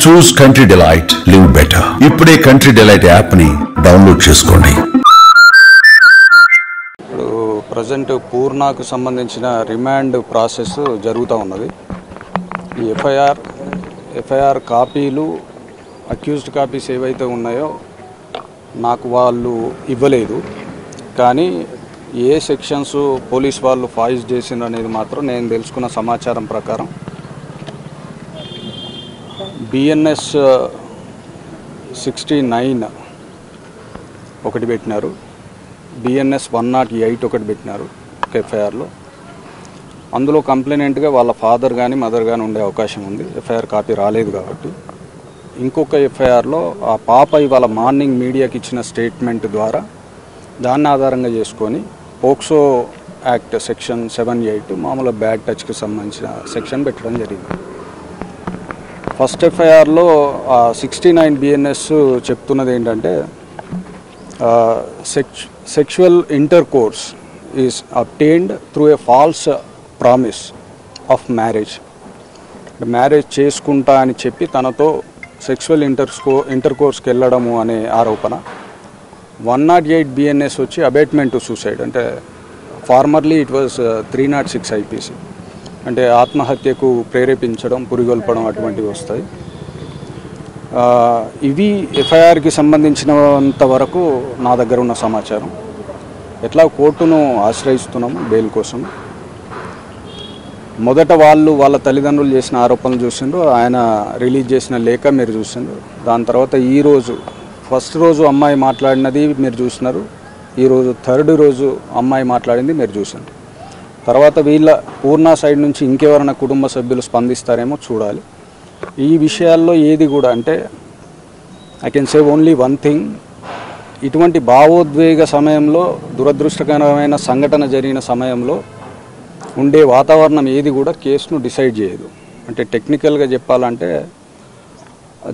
చూస్ country delight, live better. ఇప్పుడే country delight app ని download చేసుకోండి. ఇప్పుడు ప్రజెంట్ పూర్ణకు సంబంధించిన రిమాండ్ ప్రాసెస్ జరుగుతూ ఉన్నది. ఈ ఎఫ్ఐఆర్ కాపీలు, అక్యూజ్డ్ కాపీస్ ఏవైతే ఉన్నాయో నాకు వాళ్ళు ఇవ్వలేదు. కానీ ఏ సెక్షన్స్ పోలీస్ వాళ్ళు ఫాయిస్ చేసిండ్రు అనేది మాత్రం నేను తెలుసుకున్న సమాచారం ప్రకారం BNS 69 ఒకటి పెట్టినారు, BNS 108 ఒకటి పెట్టినారు ఒక ఎఫ్ఐఆర్లో. అందులో కంప్లైనెంట్గా వాళ్ళ ఫాదర్ కానీ మదర్ కానీ ఉండే అవకాశం ఉంది. ఎఫ్ఐఆర్ కాపీ రాలేదు కాబట్టి. ఇంకొక ఎఫ్ఐఆర్లో ఆ పాప ఇవాళ మార్నింగ్ మీడియాకి ఇచ్చిన స్టేట్మెంట్ ద్వారా దాన్ని ఆధారంగా చేసుకొని పోక్సో యాక్ట్ సెక్షన్ 78 మామూలు బ్యాడ్ టచ్కి సంబంధించిన సెక్షన్ పెట్టడం జరిగింది. ఫస్ట్ ఎఫ్ఐఆర్లో 69 BNS చెప్తున్నది ఏంటంటే sexual intercourse is obtained through a falls promise of marriage. Marriage చేసుకుంటా అని చెప్పి తనతో సెక్షువల్ ఇంటర్కోర్స్కి వెళ్ళడము అనే ఆరోపణ. 108 BNS వచ్చి అబేట్మెంట్ టు సూసైడ్, అంటే ఫార్మర్లీ ఇట్ వాజ్ 306 IPC, అంటే ఆత్మహత్యకు ప్రేరేపించడం, పురిగొల్పడం అటువంటివి వస్తాయి. ఇవి ఎఫ్ఐఆర్కి సంబంధించినంత వరకు నా దగ్గర ఉన్న సమాచారం. ఎట్లా కోర్టును ఆశ్రయిస్తున్నాము బెయిల్ కోసం. మొదట వాళ్ళ తల్లిదండ్రులు చేసిన ఆరోపణలు చూసిండ్రు, ఆయన రిలీజ్ చేసిన లేఖ మీరు చూసిండ్రు. దాని తర్వాత ఈరోజు ఫస్ట్ రోజు అమ్మాయి మాట్లాడినది మీరు చూసినారు, ఈరోజు థర్డ్ రోజు అమ్మాయి మాట్లాడింది మీరు చూసిండ్రు. తర్వాత వీళ్ళ పూర్ణ సైడ్ నుంచి ఇంకెవరైనా కుటుంబ సభ్యులు స్పందిస్తారేమో చూడాలి. ఈ విషయాల్లో ఏది కూడా అంటే I can say only one thing, ఇటువంటి భావోద్వేగ సమయంలో, దురదృష్టకరమైన సంఘటన జరిగిన సమయంలో ఉండే వాతావరణం ఏది కూడా కేసును డిసైడ్ చేయదు. అంటే టెక్నికల్గా చెప్పాలంటే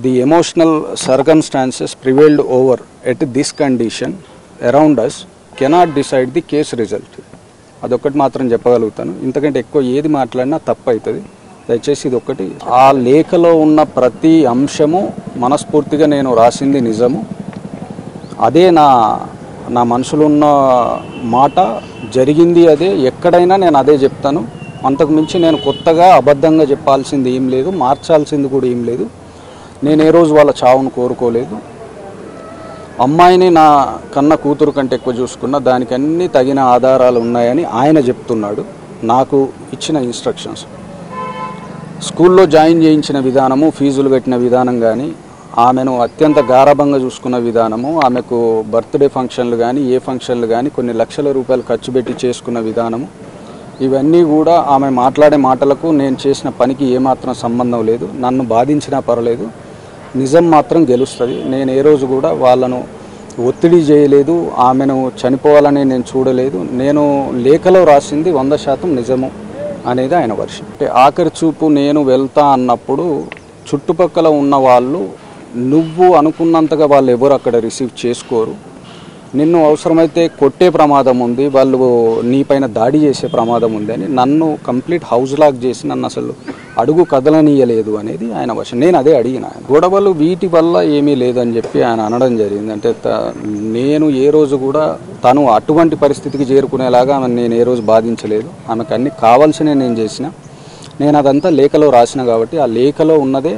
the emotional circumstances prevailed over at this condition around us cannot decide the case result. అదొక్కటి మాత్రం చెప్పగలుగుతాను. ఇంతకంటే ఎక్కువ ఏది మాట్లాడినా తప్పు అవుతుంది. దయచేసి ఇది ఒక్కటి. ఆ లేఖలో ఉన్న ప్రతి అంశము మనస్ఫూర్తిగా నేను రాసింది నిజము. అదే నా మనసులో ఉన్న మాట, జరిగింది అదే. ఎక్కడైనా నేను అదే చెప్తాను. అంతకు మించి నేను కొత్తగా అబద్ధంగా చెప్పాల్సింది ఏం లేదు, మార్చాల్సింది కూడా ఏం లేదు. నేను ఏ రోజు వాళ్ళ చావును కోరుకోలేదు. అమ్మాయిని నా కన్న కూతురు కంటే ఎక్కువ చూసుకున్న, దానికి అన్ని తగిన ఆధారాలు ఉన్నాయని ఆయన చెప్తున్నాడు. నాకు ఇచ్చిన ఇన్స్ట్రక్షన్స్, స్కూల్లో జాయిన్ చేయించిన విధానము, ఫీజులు కట్టిన విధానం కానీ, ఆమెను అత్యంత గారాభంగా చూసుకున్న విధానము, ఆమెకు బర్త్డే ఫంక్షన్లు కానీ, ఏ ఫంక్షన్లు కానీ కొన్ని లక్షల రూపాయలు ఖర్చు పెట్టి చేసుకున్న విధానము, ఇవన్నీ కూడా ఆమె మాట్లాడే మాటలకు నేను చేసిన పనికి ఏమాత్రం సంబంధం లేదు. నన్ను బాధించినా పర్వాలేదు, నిజం మాత్రం గెలుస్తుంది. నేను ఏ రోజు కూడా వాళ్ళను ఒత్తిడి చేయలేదు, ఆమెను చనిపోవాలని నేను చూడలేదు. నేను లేఖలో రాసింది 100% నిజము అనేది ఆయన వర్షం. అంటే ఆఖరి చూపు నేను వెళ్తా అన్నప్పుడు చుట్టుపక్కల ఉన్న వాళ్ళు నువ్వు అనుకున్నంతగా వాళ్ళు ఎవరు అక్కడ రిసీవ్ చేసుకోరు. నిన్ను అవసరమైతే కొట్టే ప్రమాదం ఉంది, వాళ్ళు నీపైన దాడి చేసే ప్రమాదం ఉంది అని నన్ను కంప్లీట్ హౌస్ లాక్ చేసి నన్ను అసలు అడుగు కదలనీయలేదు అనేది ఆయన వర్షం. నేను అదే అడిగిన. ఆయన గొడవలు వీటి వల్ల ఏమీ లేదని చెప్పి ఆయన అనడం జరిగింది. అంటే నేను ఏ రోజు కూడా తను అటువంటి పరిస్థితికి చేరుకునేలాగా నేను ఏ రోజు బాధించలేదు. ఆమెకు అన్ని కావాల్సినవి నేను చేసిన. నేను అదంతా లేఖలో రాసిన కాబట్టి ఆ లేఖలో ఉన్నదే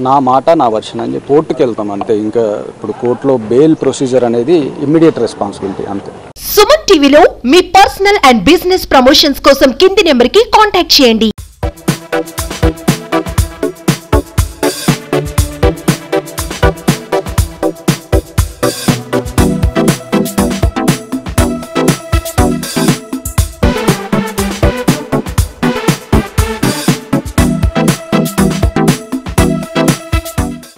నా మాట, నా వర్షన్ అని చెప్పి కోర్టుకి వెళ్తాం అంతే. ఇంకా ఇప్పుడు కోర్టులో బెయిల్ ప్రొసీజర్ అనేది ఇమ్మీడియట్ రెస్పాన్సిబిలిటీ అంతే. సుమన్ టీవీలో మీ పర్సనల్ అండ్ బిజినెస్ ప్రమోషన్స్ కోసం కింది నెంబర్కి కాంటాక్ట్ చేయండి.